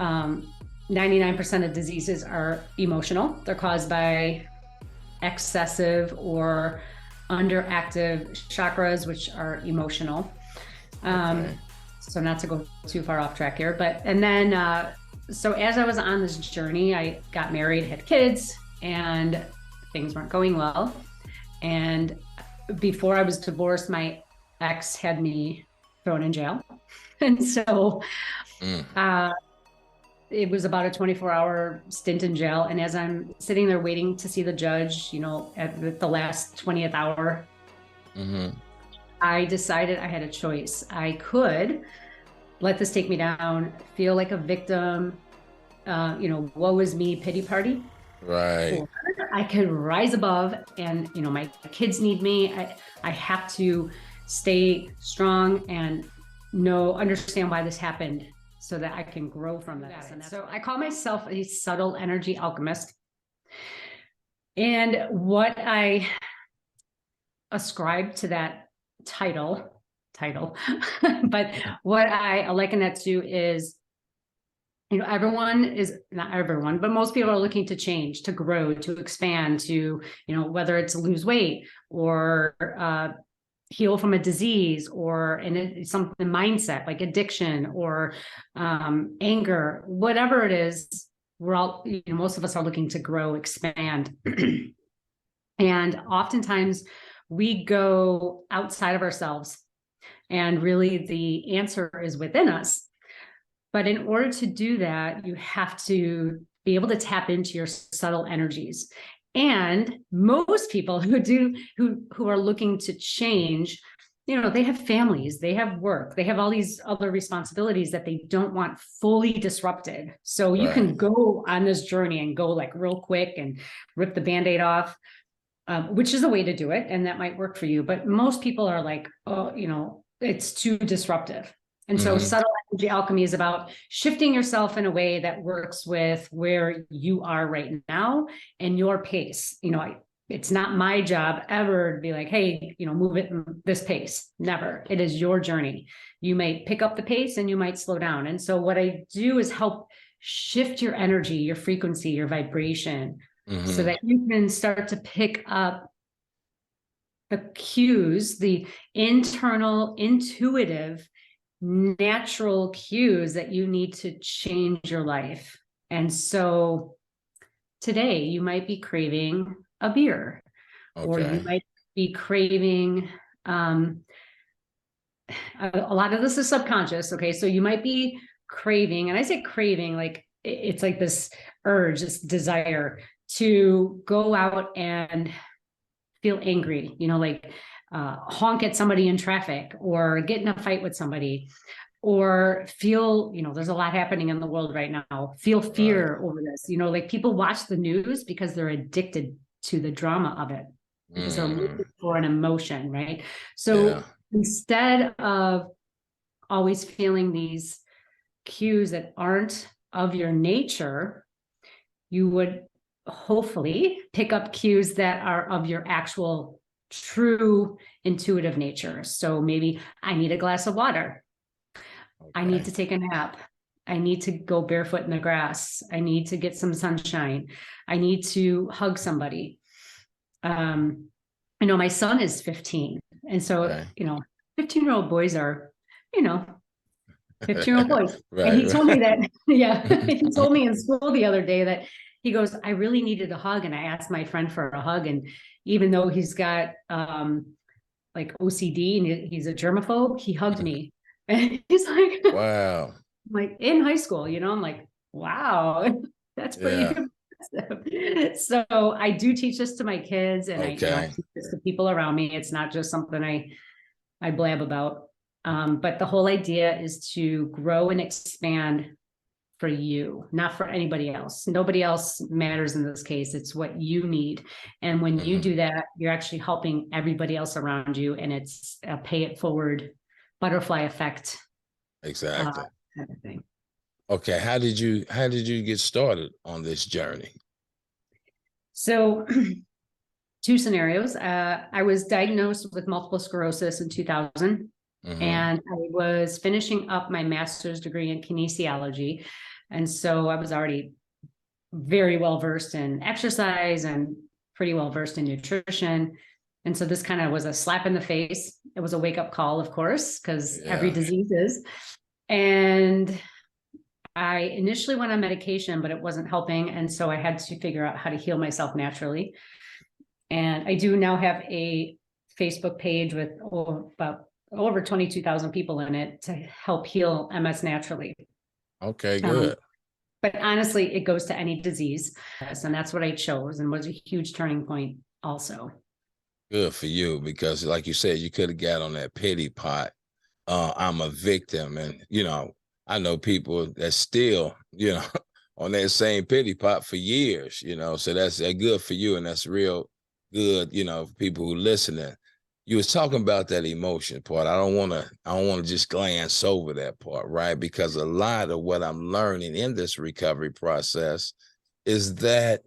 99% of diseases are emotional. They're caused by excessive or underactive chakras, which are emotional. Okay. So not to go too far off track here, so as I was on this journey, I got married, had kids, and things weren't going well. And before I was divorced, my ex had me thrown in jail. And so Mm. it was about a 24-hour stint in jail. And as I'm sitting there waiting to see the judge, at the last 20th hour, Mm-hmm. I decided I had a choice. I could let this take me down, feel like a victim, woe is me, pity party. Right. Or I could rise above and, my kids need me. I have to stay strong and understand why this happened so that I can grow from this. And so I call myself a subtle energy alchemist. And what I ascribe to that title, but what I liken that to is, everyone is, not everyone, but most people are looking to change, to grow, to expand, to, whether it's lose weight or heal from a disease or something mindset like addiction or anger, whatever it is, we're all, most of us are looking to grow, expand. And oftentimes we go outside of ourselves, and really the answer is within us. But in order to do that, you have to be able to tap into your subtle energies. And most people who are looking to change, they have families, they have work, they have all these other responsibilities that they don't want fully disrupted. So you can go on this journey and go like real quick and rip the Band-Aid off, which is a way to do it. And that might work for you. But most people are like, oh, it's too disruptive. And so subtle energy alchemy is about shifting yourself in a way that works with where you are right now and your pace. It's not my job ever to be like, hey, move it this pace. Never. It is your journey. You may pick up the pace and you might slow down. And so what I do is help shift your energy, your frequency, your vibration, so that you can start to pick up the cues, the internal, intuitive, natural cues that you need to change your life. And so today you might be craving a beer, or you might be craving, a lot of this is subconscious. Okay. So you might be craving, and I say craving, like it's like this urge, this desire to go out and feel angry, like honk at somebody in traffic or get in a fight with somebody, or feel, there's a lot happening in the world right now, feel fear over this, like people watch the news because they're addicted to the drama of it, because they're looking for an emotion, right? So instead of always feeling these cues that aren't of your nature, you would hopefully pick up cues that are of your actual true intuitive nature. So maybe I need a glass of water. I need to take a nap. I need to go barefoot in the grass. I need to get some sunshine. I need to hug somebody. I know my son is 15. And so, 15-year-old boys are, 15-year-old boys. And he told me that, he told me in school the other day that he goes, I really needed a hug. And I asked my friend for a hug. And even though he's got like OCD and he's a germaphobe, he hugged me. And he's like, wow. Like in high school, I'm like, wow, that's pretty impressive. So I do teach this to my kids, and I teach this to people around me. It's not just something I blab about. But the whole idea is to grow and expand for you, not for anybody else. Nobody else matters in this case. It's what you need. And when you do that, you're actually helping everybody else around you. And it's a pay it forward butterfly effect. Exactly. Kind of thing. Okay. How did you get started on this journey? So 2 scenarios. I was diagnosed with multiple sclerosis in 2000. And I was finishing up my master's degree in kinesiology. And so I was already very well versed in exercise and pretty well versed in nutrition. And so this kind of was a slap in the face. It was a wake up call, of course, because every disease is. And I initially went on medication, but it wasn't helping. And so I had to figure out how to heal myself naturally. And I do now have a Facebook page with about over 22,000 people in it to help heal MS naturally. Okay, good. But honestly, it goes to any disease. And that's what I chose and was a huge turning point also. Good for you, because like you said, you could have got on that pity pot. I'm a victim. And, you know, I know people that still, you know, on that same pity pot for years, you know, so that's good for you. And that's real good, you know, for people who listening. You was talking about that emotion part. I don't want to just glance over that part, right? Because a lot of what I'm learning in this recovery process is that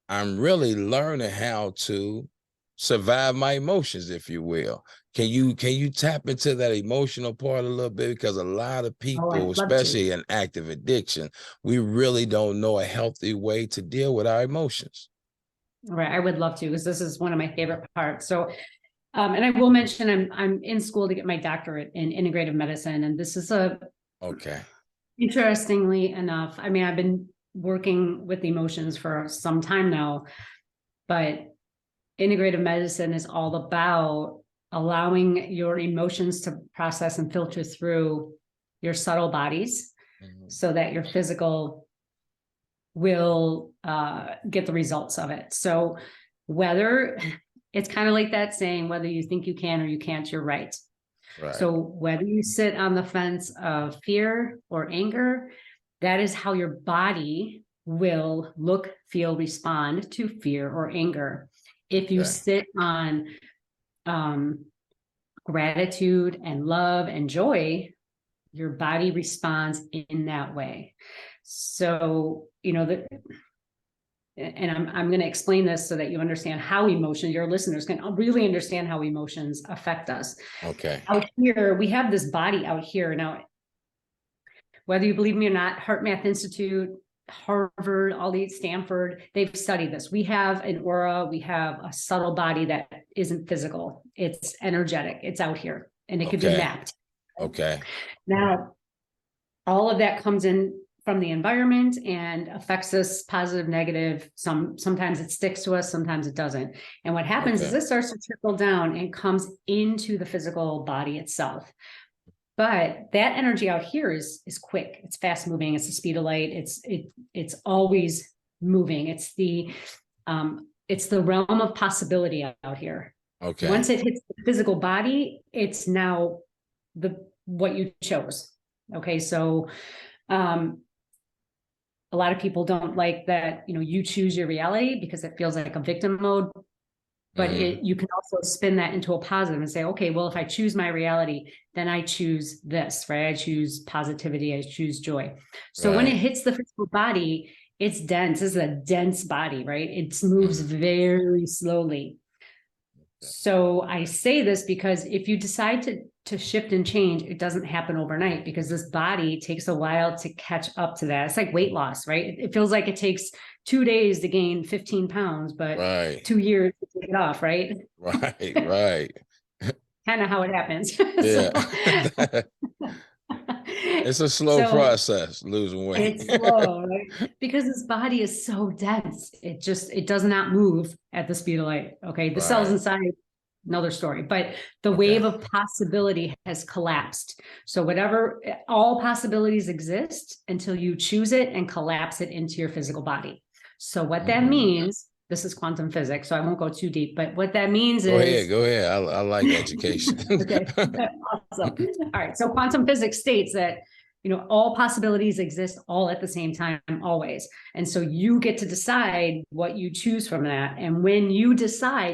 I'm really learning how to survive my emotions, if you will. Can you tap into that emotional part a little bit? Because a lot of people, especially in active addiction, we really don't know a healthy way to deal with our emotions. Right. I would love to, because this is one of my favorite parts. So, and I will mention I'm in school to get my doctorate in integrative medicine. And this is interestingly enough, I mean, I've been working with emotions for some time now, but integrative medicine is all about allowing your emotions to process and filter through your subtle bodies so that your physical will get the results of it. So whether it's kind of like that saying, whether you think you can or you can't, you're right. So whether you sit on the fence of fear or anger, that is how your body will look, feel, respond to fear or anger. If you sit on gratitude and love and joy, your body responds in that way. So, you know, and I'm going to explain this so that you understand how emotions, your listeners can really understand how emotions affect us. Okay. Out here, we have this body out here. Now, whether you believe me or not, Heart Math Institute, Harvard, all these, Stanford, they've studied this. We have an aura, we have a subtle body that isn't physical. It's energetic. It's out here, and it could be mapped. Okay. Now, all of that comes in from the environment and affects us positive, negative. Sometimes it sticks to us, sometimes it doesn't. And what happens is it starts to trickle down and comes into the physical body itself. But that energy out here is quick. It's fast moving. It's the speed of light. It's always moving. It's the realm of possibility out here. Okay. Once it hits the physical body, it's now what you chose. Okay, so a lot of people don't like that, you know, you choose your reality, because it feels like a victim mode. But you can also spin that into a positive and say, okay, well, if I choose my reality, then I choose this, right? I choose positivity, I choose joy. So when it hits the physical body, it's dense. This is a dense body, right? It moves very slowly. So I say this because if you decide to shift and change, it doesn't happen overnight, because this body takes a while to catch up to that. It's like weight loss, right? It feels like it takes 2 days to gain 15 pounds, but 2 years to take it off, right? Right. Kind of how it happens. Yeah. It's a slow process, losing weight. It's slow, right? Because this body is so dense. It does not move at the speed of light. Okay. The cells inside, another story, but the wave of possibility has collapsed. So all possibilities exist until you choose it and collapse it into your physical body. So what that means, this is quantum physics, so I won't go too deep, but what that means is... Go ahead. I like education. Okay, awesome. All right, so quantum physics states that, you know, all possibilities exist all at the same time, always. And so you get to decide what you choose from that. And when you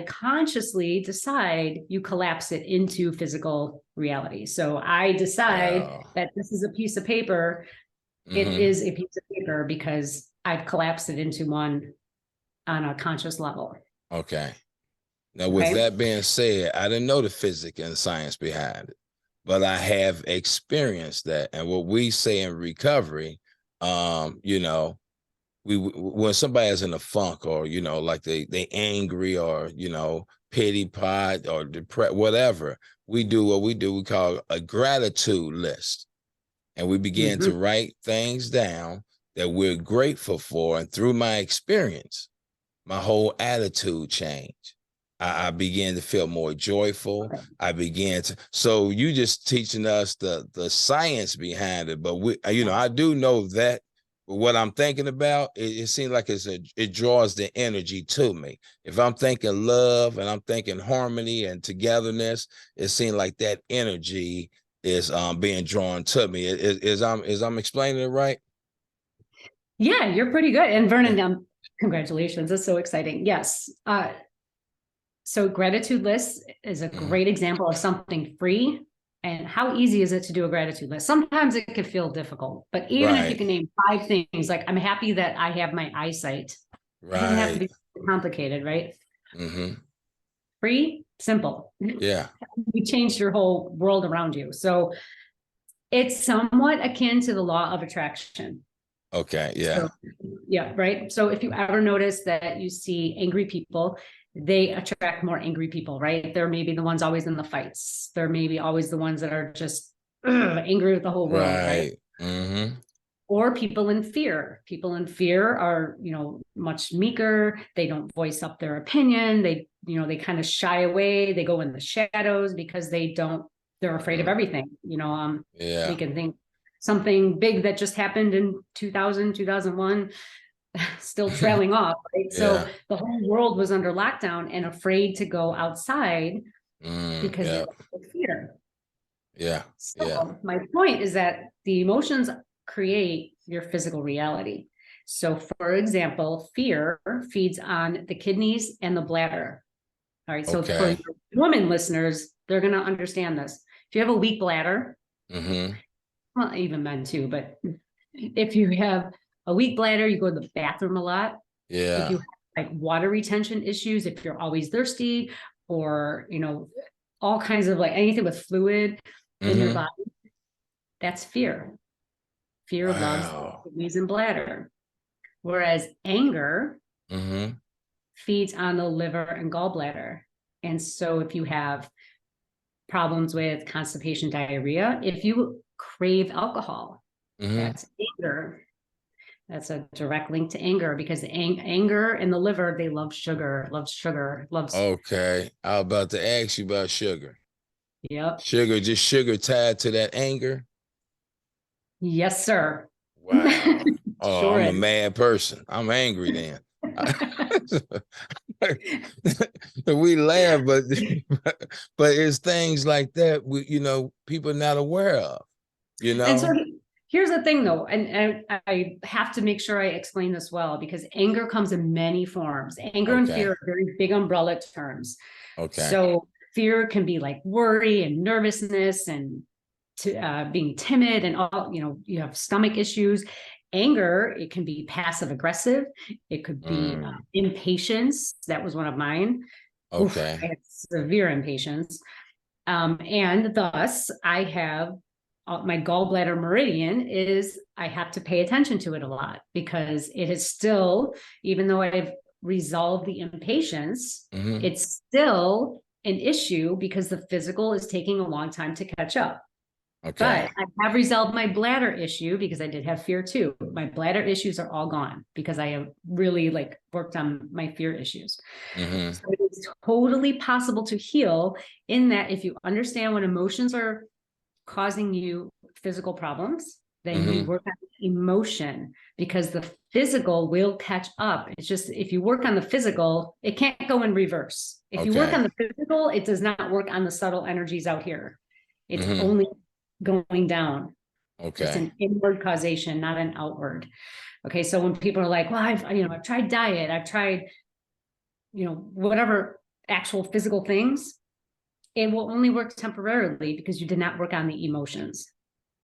consciously decide, you collapse it into physical reality. So I decide that this is a piece of paper. It is a piece of paper because I've collapsed it into one on a conscious level. Okay. Now, with that being said, I didn't know the physics and science behind it, but I have experienced that. And what we say in recovery, You know, when somebody is in a funk, or you know, like they angry, or you know, pity pot or depressed, whatever, we do what we call a gratitude list, and we begin Mhm. to write things down that we're grateful for. And through my experience, my whole attitude changed. I began to feel more joyful. Okay. I began to. So you just teaching us the science behind it, but we, you know, I do know that. But what I'm thinking about, it seems like it draws the energy to me. If I'm thinking love and I'm thinking harmony and togetherness, it seems like that energy is being drawn to me. Is I'm explaining it right? Yeah, you're pretty good. And Vernon, congratulations. That's so exciting. Yes. So gratitude list is a Mhm. great example of something free. And how easy is it to do a gratitude list? Sometimes it can feel difficult, but even if you Right, can name 5 things, like I'm happy that I have my eyesight, it doesn't have to right. be complicated, right? Mm-hmm. Free, simple. Yeah. You changed your whole world around you. So it's somewhat akin to the law of attraction. Okay. So, Yeah. yeah, right. So if you ever notice that you see angry people, they attract more angry people, right? They're maybe the ones always in the fights. They're maybe always the ones that are just angry with the whole world, right? Right. Mm-hmm. Or people in fear. People in fear are, you know, much meeker. They don't voice up their opinion. They, you know, they kind of shy away. They go in the shadows because they're afraid of everything. You know, we Yeah. can think something big that just happened in 2000, 2001, still trailing off, right? So Yeah. the whole world was under lockdown and afraid to go outside because Yeah. of fear. Yeah. Yeah. So my point is that the emotions create your physical reality. So for example, fear feeds on the kidneys and the bladder. All right. So for Okay. your women listeners, they're going to understand this. If you have a weak bladder, Mm-hmm. well, even men too, but if you have a weak bladder, you go to the bathroom a lot. If Yeah. you have like water retention issues, if you're always thirsty, or, you know, all kinds of like anything with fluid in your Mm-hmm. body, that's fear. Fear loves Wow. kidneys and bladder. Whereas anger Mm-hmm. feeds on the liver and gallbladder. And so if you have problems with constipation, diarrhea, if you crave alcohol, Mm-hmm. that's anger. That's a direct link to anger, because anger and the liver, they love sugar, loves sugar, loves, Okay. I was about to ask you about sugar. yep. Sugar, just sugar tied to that anger. Yes, sir. Wow. Oh, Sure I'm a is. mad person. I'm angry then. We laugh, but but it's things like that you know, people are not aware of, you And so know. here's the thing though, and I have to make sure I explain this well, because anger comes in many forms. Anger and Okay. fear are very big umbrella terms. Okay. So fear can be like worry and nervousness and being timid and all, you know, you have stomach issues. Anger, it can be passive aggressive. It could be Mm, impatience. That was one of mine. Oof, okay. I had severe impatience. And thus, I have my gallbladder meridian is, I have to pay attention to it a lot, because it is still, even though I've resolved the impatience, Mm-hmm. it's still an issue because the physical is taking a long time to catch up. Okay. But I have resolved my bladder issue, because I did have fear too. My bladder issues are all gone because I have really like worked on my fear issues. Mm-hmm. So it is totally possible to heal, in that if you understand when emotions are causing you physical problems, then you Mm-hmm. work on emotion, because the physical will catch up. It's just, if you work on the physical, it can't go in reverse. If you work Okay. on the physical, it does not work on the subtle energies out here. It's Mm-hmm. only going down. It's Okay. an inward causation, not an outward. Okay. So when people are like, well, I've tried diet, I've tried, whatever actual physical things, it will only work temporarily because you did not work on the emotions.